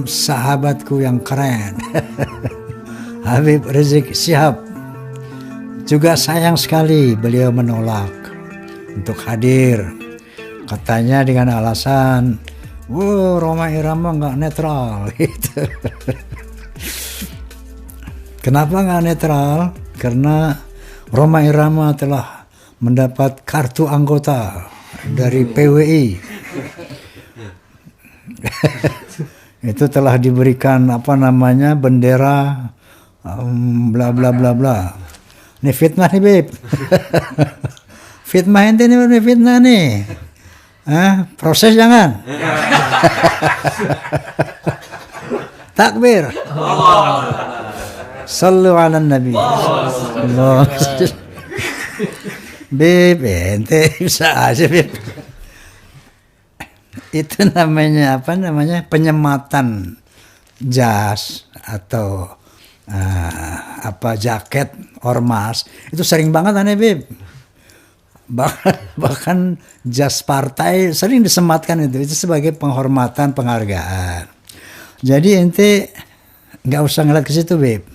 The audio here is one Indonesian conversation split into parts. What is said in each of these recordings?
Sahabatku yang keren Habib Rizik Syihab, juga sayang sekali beliau menolak untuk hadir, katanya dengan alasan Rhoma Irama nggak netral gitu. Kenapa nggak netral? Karena Rhoma Irama telah mendapat kartu anggota dari PWI. Itu telah diberikan bendera bla bla bla bla. Ini fitnah nih, Beb. Fitnah ini fitnah nih. Proses jangan. Takbir. Sallu ala nabi. Allah. Beb, ente bisa aja, Beb. Itu namanya penyematan jas atau jaket ormas. Itu sering banget aneh, Beb. Bahkan jas partai sering disematkan itu sebagai penghormatan, penghargaan. Jadi ente nggak usah ngeliat ke situ, Beb.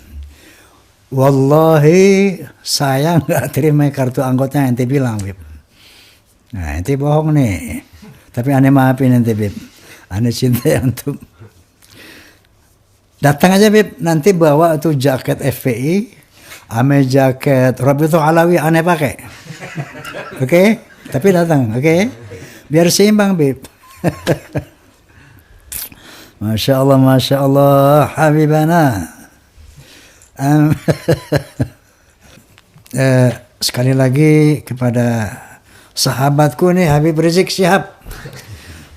Wallahi saya nggak terima kartu anggota yang ente bilang, Beb. Nah, ente bohong nih. Tapi aneh maafin ente, Beb. Aneh cinta antum. Datang aja, Beb. Nanti bawa tuh jaket FPI, ame jaket Rabitul Alawi aneh pakai. Oke? Tapi datang, oke? Biar seimbang, Beb. Masya Allah, Habibana. Sekali lagi kepada sahabatku nih Habib Rizik Syihab.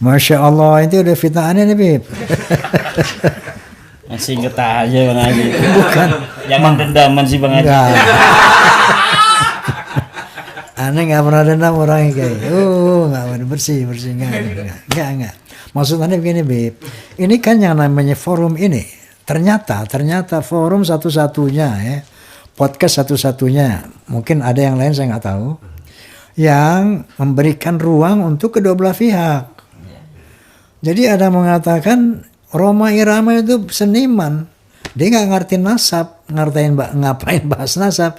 Masya Allah, itu udah fitnah aneh nih, Beb. Masih getah aja Bang Haji. Bukan. Jangan dendaman sih Bang Haji. Aneh gak pernah dendam orangnya kayak gak pernah bersih enggak. Maksud aneh begini, Beb. Ini kan yang namanya forum ini. Ternyata forum satu-satunya ya. Podcast satu-satunya. Mungkin ada yang lain saya gak tahu. Yang memberikan ruang untuk kedua belah pihak. Jadi ada mengatakan Rhoma Irama itu seniman, dia nggak ngerti nasab, ngapain bahas nasab?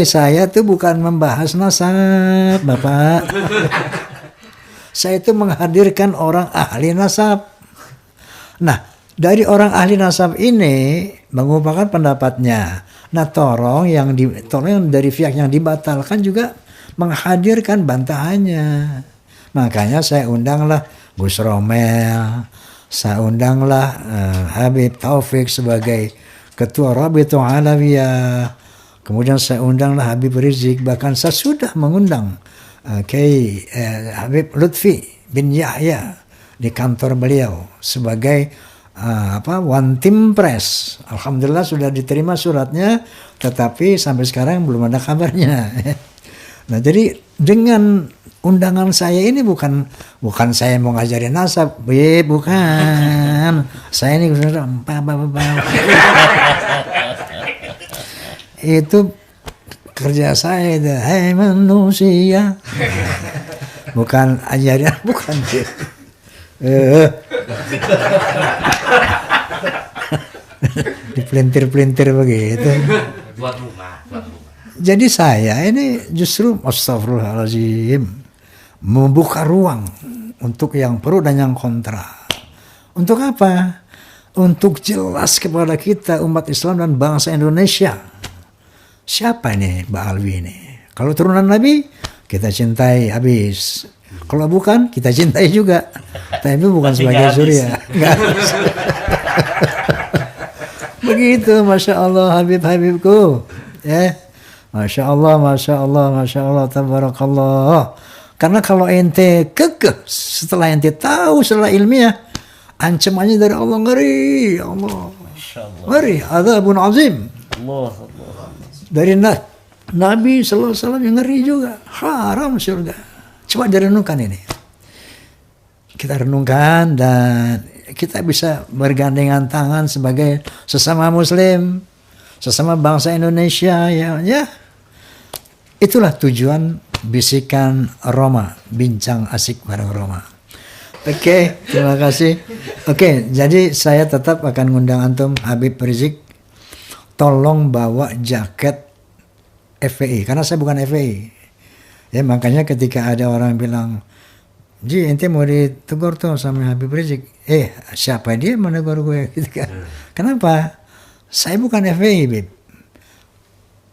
Saya tuh bukan membahas nasab, Bapak. Saya itu menghadirkan orang ahli nasab. Nah, dari orang ahli nasab ini mengungkapkan pendapatnya. Nah, tolong yang dari pihak yang dibatalkan juga menghadirkan bantahannya. Makanya saya undanglah Gus Romel, saya undanglah Habib Taufik sebagai Ketua Rabitul Alawiyah. Kemudian saya undanglah Habib Rizik, bahkan saya sudah mengundang Habib Lutfi bin Yahya di kantor beliau sebagai one team press. Alhamdulillah sudah diterima suratnya, tetapi sampai sekarang belum ada kabarnya. Nah, jadi dengan undangan saya ini bukan saya mau ngajarin nasab, bukan. Saya ini itu kerja saya itu, hai manusia. Bukan ajaran, bukan. Dipelintir-pelintir begitu. Buat rumah. Jadi saya ini justru astagfirullahaladzim membuka ruang untuk yang pro dan yang kontra. Untuk apa? Untuk jelas kepada kita umat Islam dan bangsa Indonesia. Siapa ini Mbak Alwi ini? Kalau turunan Nabi, kita cintai habis. Kalau bukan, kita cintai juga. Tapi bukan sebagai surya. Begitu, Masya Allah, Habib-Habibku. Ya. Masya Allah, tabarakallah. Karena kalau ente kekeh, setelah ente tahu setelah ilmiah, ancamannya dari Allah ngeri, ya Allah. Ngeri, adzabun azim. Dari Nabi sallallahu alaihi wasallam yang ngeri juga, haram surga. Coba direnungkan ini. Kita renungkan dan kita bisa bergandengan tangan sebagai sesama muslim, sesama bangsa Indonesia ya. Itulah tujuan bisikan Rhoma, bincang asik bareng Rhoma. Oke, terima kasih. Oke, jadi saya tetap akan ngundang antum Habib Rizik. Tolong bawa jaket FPI karena saya bukan FPI. Ya makanya ketika ada orang bilang, "Ji, ente mau ditegur tuh sama Habib Rizik." Siapa dia menegur gue gitu kan. Kenapa? Saya bukan FPI, Bib.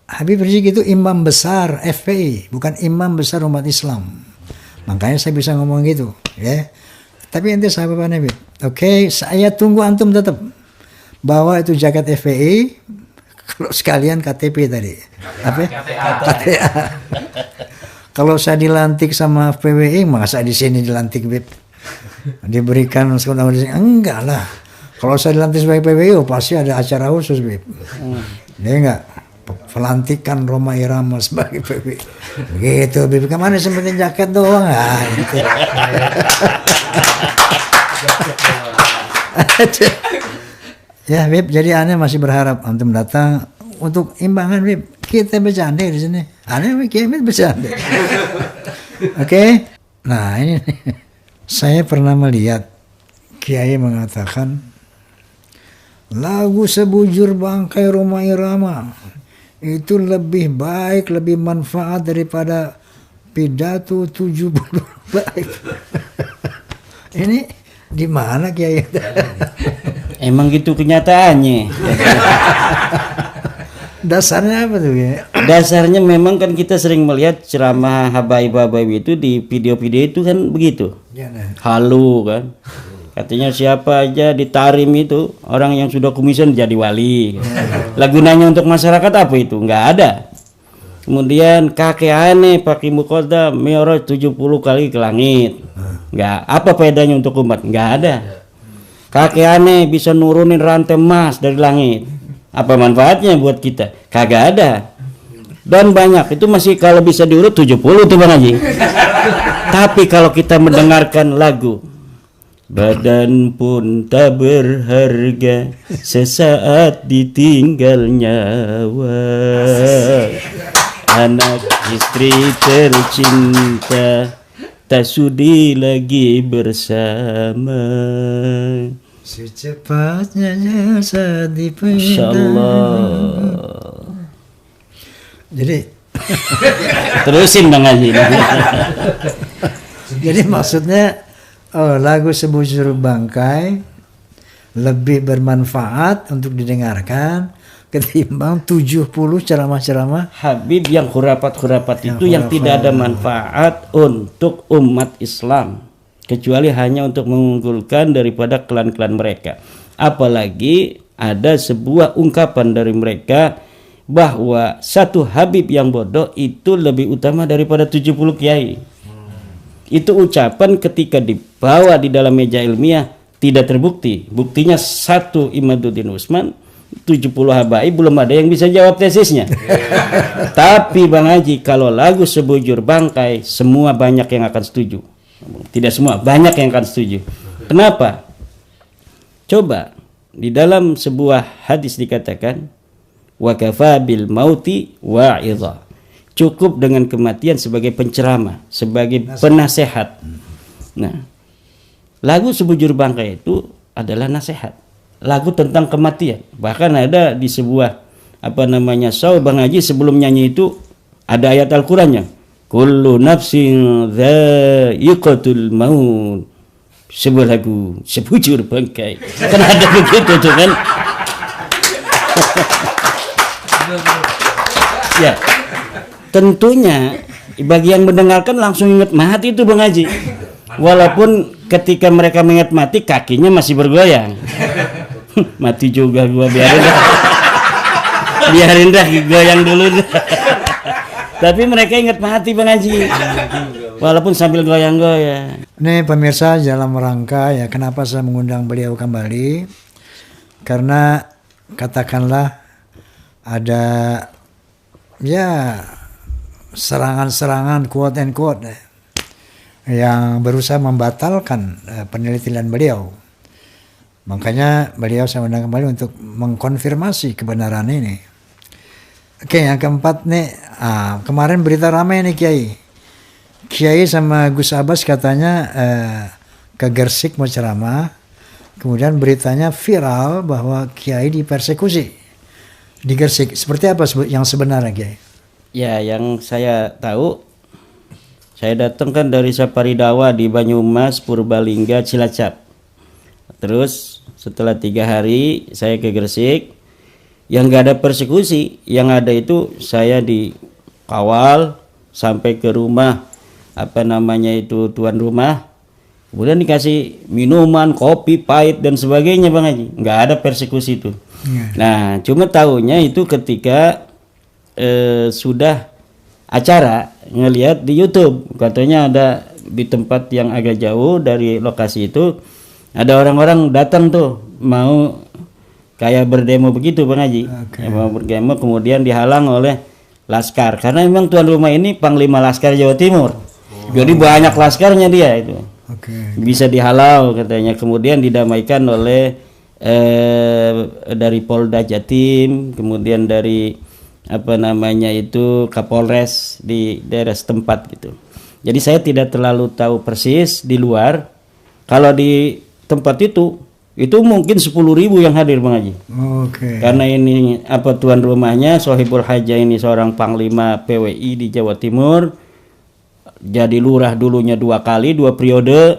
Habib Rizik itu imam besar FPI, bukan imam besar umat Islam. Makanya saya bisa ngomong gitu, ya. Tapi ente sahabat Habib. Oke, saya tunggu antum tetap bawa itu jaket FPI. Kalau sekalian KTP tadi, apa? KTA. Kalau saya dilantik sama PWI, masa di sini dilantik, Bib? Diberikan sekolah di sini? Enggak lah. Kalau saya dilantik sebagai PWI, pasti ada acara khusus, Bib. Dia enggak. Pelantikan Rhoma Irama sebagai PWI. Begitu, Bib. Kemana sempetin jaket doang? Gitu. Ya, Bib. Jadi aneh masih berharap antum datang untuk imbangan, Bib. Kita bercanda di sini. Aneh Kiai bercanda. Oke. Nah, ini saya pernah melihat Kiai mengatakan lagu Sebujur Bangkai Rhoma Irama itu lebih baik, lebih manfaat daripada pidato 70 baik. Ini di mana Kiai? Emang gitu kenyataannya. Dasarnya apa tuh ya? Dasarnya memang kan kita sering melihat ceramah habaib-habaib itu di video-video itu kan begitu. Halu kan. Katanya siapa aja di Tarim itu orang yang sudah kumisan jadi wali. Lah gunanya untuk masyarakat apa itu? Nggak ada. Kemudian kakek aneh pakai mukoda mi'raj 70 kali ke langit. Nggak. Apa bedanya untuk umat? Nggak ada. Kakek aneh bisa nurunin rantai emas dari langit. Apa manfaatnya buat kita? Kagak ada. Dan banyak itu masih kalau bisa diurut 70 tuh Bang Haji. Tapi kalau kita mendengarkan lagu badan pun tak berharga sesaat ditinggal nyawa, anak istri tercinta tak sudi lagi bersama, secepatnya saat dipendam. Insyaallah. Jadi terusin Bang Haji. Jadi maksudnya lagu Sebujur Bangkai lebih bermanfaat untuk didengarkan ketimbang 70 ceramah-ceramah Habib yang khurafat-khurafat itu yang tidak ada manfaat untuk umat Islam kecuali hanya untuk mengunggulkan daripada klan-klan mereka. Apalagi ada sebuah ungkapan dari mereka bahwa satu Habib yang bodoh itu lebih utama daripada 70 kiai. Itu ucapan ketika dibawa di dalam meja ilmiah tidak terbukti. Buktinya satu Imaduddin Usman, 70 habaib belum ada yang bisa jawab tesisnya. Tapi Bang Haji, kalau lagu Sebujur Bangkai semua banyak yang akan setuju. Tidak semua, banyak yang akan setuju. Kenapa? Coba di dalam sebuah hadis dikatakan wa kafa bil mauti wa'idha. Cukup dengan kematian sebagai penceramah, sebagai penasehat. Nah, lagu Sebujur Bangkai itu adalah nasihat. Lagu tentang kematian. Bahkan ada di sebuah saw Bang Haji sebelum nyanyi itu ada ayat Al-Qur'annya. Kullu nafsin dha'iqatul maut. Sebuah lagu Sebujur Bangkai. Kan ada begitu tuh kan. Ya. Tentunya bagi yang mendengarkan langsung ingat mati itu Bang Haji. Walaupun ketika mereka mengingat mati kakinya masih bergoyang. Mati juga gua biarin dah goyang dulu. Tapi mereka ingat mati Bang Haji. Walaupun sambil goyang-goyang. Ini pemirsa dalam rangka ya kenapa saya mengundang beliau kembali. Karena katakanlah ada ya serangan-serangan quote and quote yang berusaha membatalkan penelitian beliau. Makanya beliau saya undang kembali untuk mengkonfirmasi kebenaran ini. Oke, yang keempat nih, kemarin berita ramai nih Kiai sama Gus Abbas katanya ke Gresik mau ceramah, kemudian beritanya viral bahwa Kiai dipersekusi di Gresik. Seperti apa yang sebenarnya, Kiai? Ya, yang saya tahu, saya datang kan dari Saparidawa di Banyumas, Purbalingga, Cilacap. Terus setelah 3 hari saya ke Gresik, yang nggak ada persekusi, yang ada itu saya dikawal sampai ke rumah tuan rumah, kemudian dikasih minuman, kopi pahit dan sebagainya, Bang Haji. Nggak ada persekusi itu. Nah, cuma tahunya itu ketika sudah acara, ngelihat di YouTube, katanya ada di tempat yang agak jauh dari lokasi itu, ada orang-orang datang tuh mau kayak berdemo begitu, Bang Haji. Mau berdemo, kemudian dihalang oleh laskar, karena memang tuan rumah ini Panglima Laskar Jawa Timur. Jadi banyak laskarnya dia itu. Bisa dihalau katanya, kemudian didamaikan oleh dari Polda Jatim, kemudian dari Kapolres di daerah setempat gitu. Jadi saya tidak terlalu tahu persis di luar. Kalau di tempat itu mungkin 10.000 yang hadir, Bang Haji. Karena ini tuan rumahnya Sohibul Haja ini seorang panglima PWI di Jawa Timur. Jadi lurah dulunya 2 kali, 2 periode,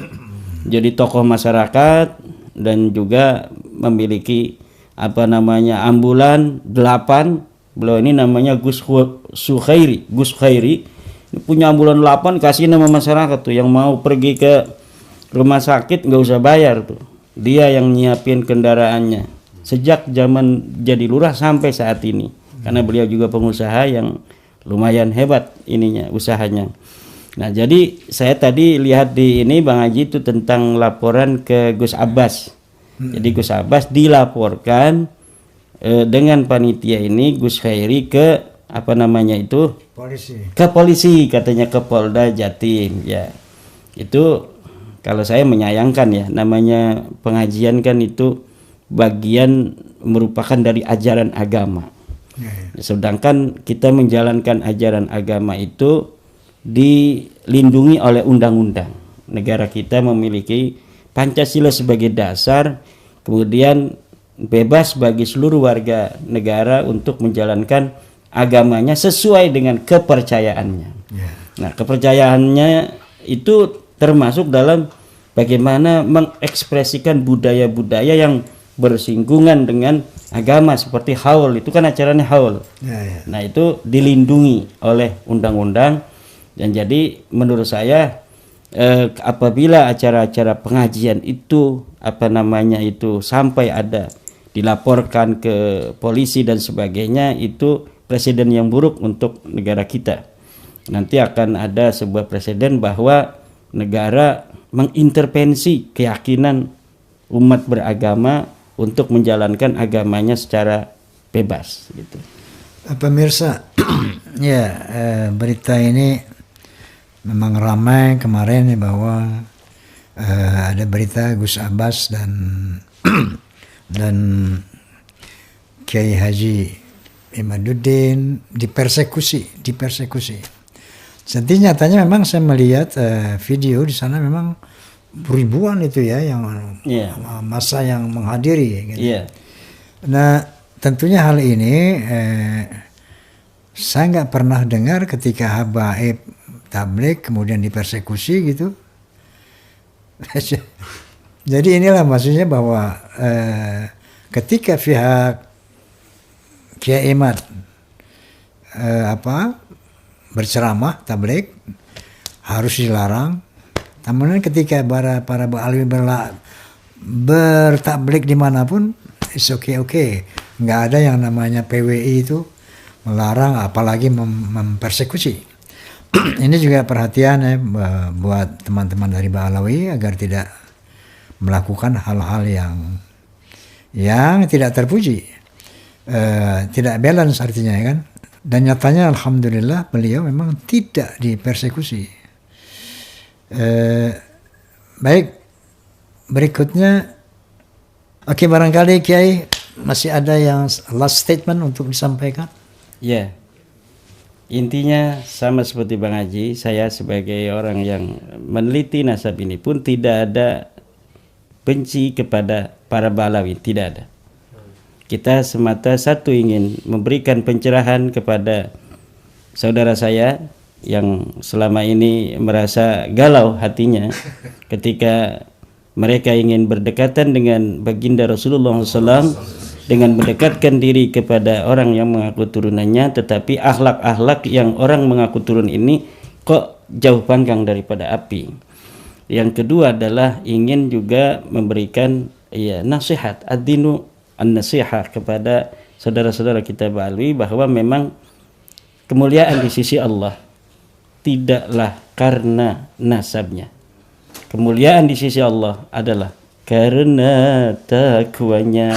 jadi tokoh masyarakat, dan juga memiliki ambulan 8. Beliau ini namanya Gus Khairi, ini punya ambulan 8, kasih nama masyarakat tuh, yang mau pergi ke rumah sakit nggak usah bayar tuh, dia yang nyiapin kendaraannya sejak zaman jadi lurah sampai saat ini, karena beliau juga pengusaha yang lumayan hebat ininya usahanya. Nah, jadi saya tadi lihat di ini, Bang Haji, itu tentang laporan ke Gus Abbas. Jadi Gus Abbas dilaporkan dengan panitia ini Gus Khairi ke polisi. Ke polisi, katanya ke Polda Jatim. Ya, itu kalau saya menyayangkan ya, namanya pengajian kan itu bagian merupakan dari ajaran agama. Sedangkan kita menjalankan ajaran agama itu dilindungi oleh undang-undang. Negara kita memiliki Pancasila sebagai dasar, kemudian bebas bagi seluruh warga negara untuk menjalankan agamanya sesuai dengan kepercayaannya. Nah, kepercayaannya itu termasuk dalam bagaimana mengekspresikan budaya-budaya yang bersinggungan dengan agama, seperti haul, itu kan acaranya haul. Nah, itu dilindungi oleh undang-undang. Dan jadi menurut saya apabila acara-acara pengajian itu sampai ada dilaporkan ke polisi dan sebagainya, itu presiden yang buruk untuk negara kita. Nanti akan ada sebuah presiden bahwa negara mengintervensi keyakinan umat beragama untuk menjalankan agamanya secara bebas gitu. Pemirsa, berita ini memang ramai kemarin bahwa ada berita Gus Abbas dan Kiai Haji Imaduddin dipersekusi. Jadi nyatanya memang saya melihat video di sana, memang ribuan itu ya yang masa yang menghadiri. Gitu. Nah, tentunya hal ini saya nggak pernah dengar ketika habaib tabligh kemudian dipersekusi gitu. Jadi inilah maksudnya bahwa ketika pihak Kiai Imad berceramah tabligh harus dilarang. Namun ketika para alim bertabligh dimanapun, it's okay. Nggak ada yang namanya PWI itu melarang, apalagi mempersekusi. Ini juga perhatian buat teman-teman dari Ba'alawi agar tidak melakukan hal-hal yang tidak terpuji, tidak balance artinya ya kan. Dan nyatanya alhamdulillah beliau memang tidak dipersekusi. Baik, berikutnya, barangkali Kiai masih ada yang last statement untuk disampaikan. intinya sama seperti Bang Haji, saya sebagai orang yang meneliti nasab ini pun tidak ada benci kepada para Balawi, tidak ada. Kita semata satu ingin memberikan pencerahan kepada saudara saya yang selama ini merasa galau hatinya ketika mereka ingin berdekatan dengan baginda Rasulullah SAW dengan mendekatkan diri kepada orang yang mengaku turunannya, tetapi akhlak-akhlak yang orang mengaku turun ini kok jauh panggang daripada api. Yang kedua adalah ingin juga memberikan nasihat, ad-dinu an-nasihah kepada saudara-saudara kita Balawi bahwa memang kemuliaan di sisi Allah tidaklah karena nasabnya. Kemuliaan di sisi Allah adalah karena takwanya.